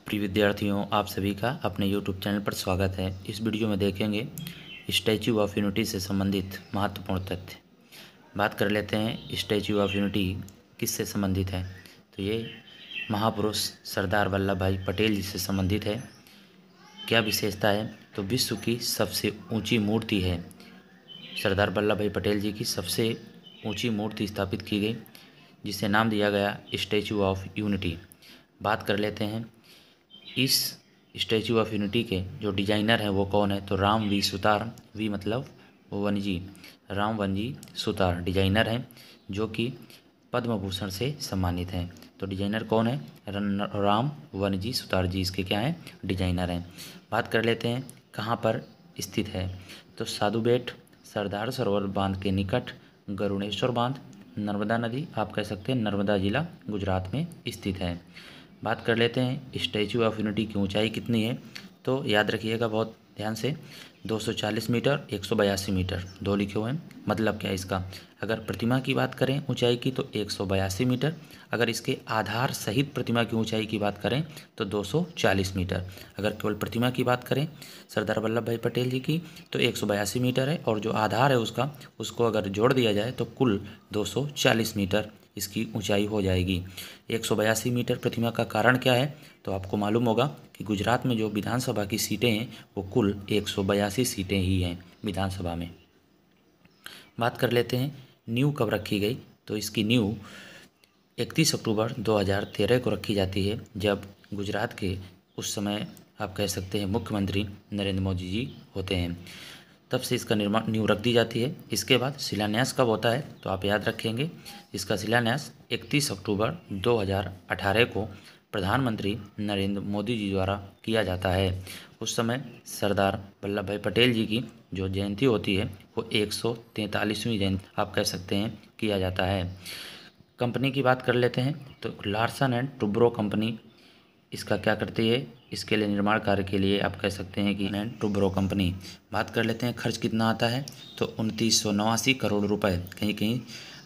प्रिय विद्यार्थियों, आप सभी का अपने YouTube चैनल पर स्वागत है। इस वीडियो में देखेंगे स्टैच्यू ऑफ यूनिटी से संबंधित महत्वपूर्ण तथ्य। बात कर लेते हैं स्टैच्यू ऑफ यूनिटी किससे संबंधित है। तो ये महापुरुष सरदार वल्लभ भाई पटेल जी से संबंधित है। क्या विशेषता है? तो विश्व की सबसे ऊंची मूर्ति है। सरदार वल्लभ भाई पटेल जी की सबसे ऊंची मूर्ति स्थापित की गई, जिसे नाम दिया गया स्टैच्यू ऑफ यूनिटी। बात कर लेते हैं इस स्टैच्यू ऑफ यूनिटी के जो डिजाइनर हैं वो कौन है। तो राम वी सुतार, वी मतलब onesie, Ram onesie Sutar designer हैं, जो कि पद्म भूषण से सम्मानित हैं। तो डिजाइनर कौन है? राम वनजी सुतार जी इसके क्या हैं? डिजाइनर हैं। बात कर लेते हैं कहाँ पर स्थित है। तो साधु बेट, सरदार सरोवर बांध के निकट, गरुड़ेश्वर बांध, नर्मदा नदी, आप कह सकते हैं नर्मदा जिला गुजरात में स्थित है। बात कर लेते हैं स्टैच्यू ऑफ यूनिटी की ऊंचाई कितनी है। तो याद रखिएगा बहुत ध्यान से, 240 मीटर, 182 मीटर, दो लिखे हुए हैं। मतलब क्या है इसका? अगर प्रतिमा की बात करें ऊंचाई की तो 182 मीटर, अगर इसके आधार सहित प्रतिमा की ऊंचाई की बात करें तो 240 मीटर। अगर केवल प्रतिमा की बात करें सरदार वल्लभ भाई पटेल जी की तो 182 मीटर है, और जो आधार है उसको अगर जोड़ दिया जाए तो कुल 240 मीटर इसकी ऊंचाई हो जाएगी। 182 मीटर प्रतिमा का कारण क्या है? तो आपको मालूम होगा कि गुजरात में जो विधानसभा की सीटें हैं वो कुल 182 सीटें ही हैं विधानसभा में। बात कर लेते हैं नींव कब रखी गई। तो इसकी नींव 31 अक्टूबर 2013 को रखी जाती है, जब गुजरात के उस समय आप कह सकते हैं मुख्यमंत्री नरेंद्र मोदी जी होते हैं, तब से इसका नींव रख दी जाती है। इसके बाद शिलान्यास कब होता है? तो आप याद रखेंगे इसका शिलान्यास 31 अक्टूबर 2018 को प्रधानमंत्री नरेंद्र मोदी जी द्वारा किया जाता है। उस समय सरदार वल्लभ भाई पटेल जी की जो जयंती होती है वो 143वीं जयंती आप कह सकते हैं किया जाता है। कंपनी की बात कर लेते हैं तो लार्सन एंड टुब्रो कंपनी इसका क्या करती है? इसके लिए निर्माण कार्य के लिए आप कह सकते हैं कि टुब्रो कंपनी। बात कर लेते हैं खर्च कितना आता है। तो 2989 करोड़ रुपए, कहीं कहीं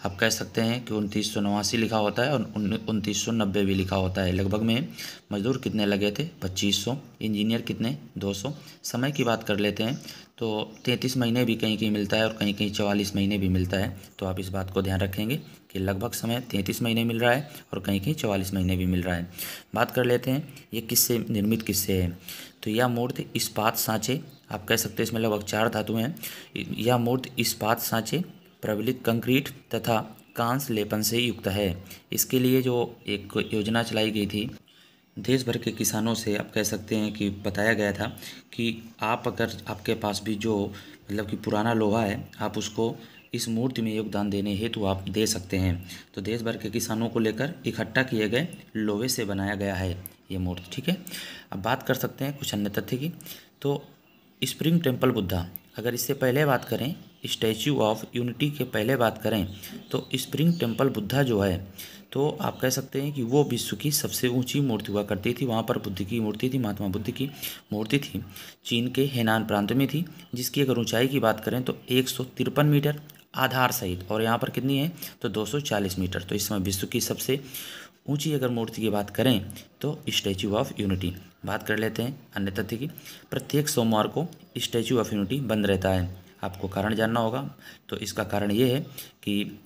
आप कह सकते हैं कि 2989 लिखा होता है और 2990 भी लिखा होता है लगभग में। मजदूर कितने लगे थे? 2500। इंजीनियर कितने? 200। समय की बात कर लेते हैं तो 33 महीने भी कहीं कहीं मिलता है और कहीं कहीं 44 महीने भी मिलता है। तो आप इस बात को ध्यान रखेंगे कि लगभग समय 33 महीने मिल रहा है और कहीं कहीं 44 महीने भी मिल रहा है। बात कर लेते हैं ये किससे निर्मित किससे है। तो यह मूर्ति इस्पात सांचे, आप कह सकते हैं इसमें लगभग 4 धातु हैं। यह मूर्ति इस्पात सांचे, प्रबलित कंक्रीट तथा कांस्य लेपन से युक्त है। इसके लिए जो एक योजना चलाई गई थी, देश भर के किसानों से आप कह सकते हैं कि बताया गया था कि आप अगर आपके पास भी जो मतलब कि पुराना लोहा है, आप उसको इस मूर्ति में योगदान देने हेतु आप दे सकते हैं। तो देश भर के किसानों को लेकर इकट्ठा किए गए लोहे से बनाया गया है ये मूर्ति। ठीक है, अब बात कर सकते हैं कुछ अन्य तथ्य की। तो स्प्रिंग टेम्पल बुद्धा, अगर इससे पहले बात करें स्टैच्यू ऑफ यूनिटी के पहले बात करें तो स्प्रिंग टेम्पल बुद्धा जो है तो आप कह सकते हैं कि वो विश्व की सबसे ऊंची मूर्ति हुआ करती थी। वहाँ पर बुद्ध की मूर्ति थी, महात्मा बुद्ध की मूर्ति थी। चीन के हेनान प्रांत में थी, जिसकी अगर ऊंचाई की बात करें तो 153 मीटर आधार सहित, और यहाँ पर कितनी है? तो 240 मीटर। तो इस समय विश्व की सबसे ऊंची अगर मूर्ति की बात करें तो स्टैच्यू ऑफ यूनिटी। बात कर लेते हैं अन्य तथ्य की। प्रत्येक सोमवार को स्टैच्यू ऑफ यूनिटी बंद रहता है। आपको कारण जानना होगा। तो इसका कारण ये है कि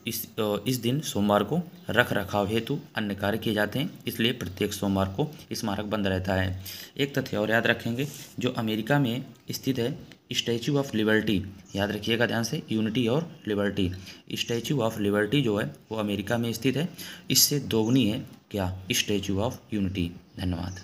इस दिन सोमवार को रख रखाव हेतु अन्य कार्य किए जाते हैं, इसलिए प्रत्येक सोमवार को स्मारक बंद रहता है। एक तथ्य और याद रखेंगे, जो अमेरिका में स्थित है स्टैच्यू ऑफ लिबर्टी, याद रखिएगा ध्यान से, यूनिटी और लिबर्टी। स्टैच्यू ऑफ लिबर्टी जो है वो अमेरिका में स्थित है, इससे दोगुनी है क्या? Statue of unity. धन्यवाद।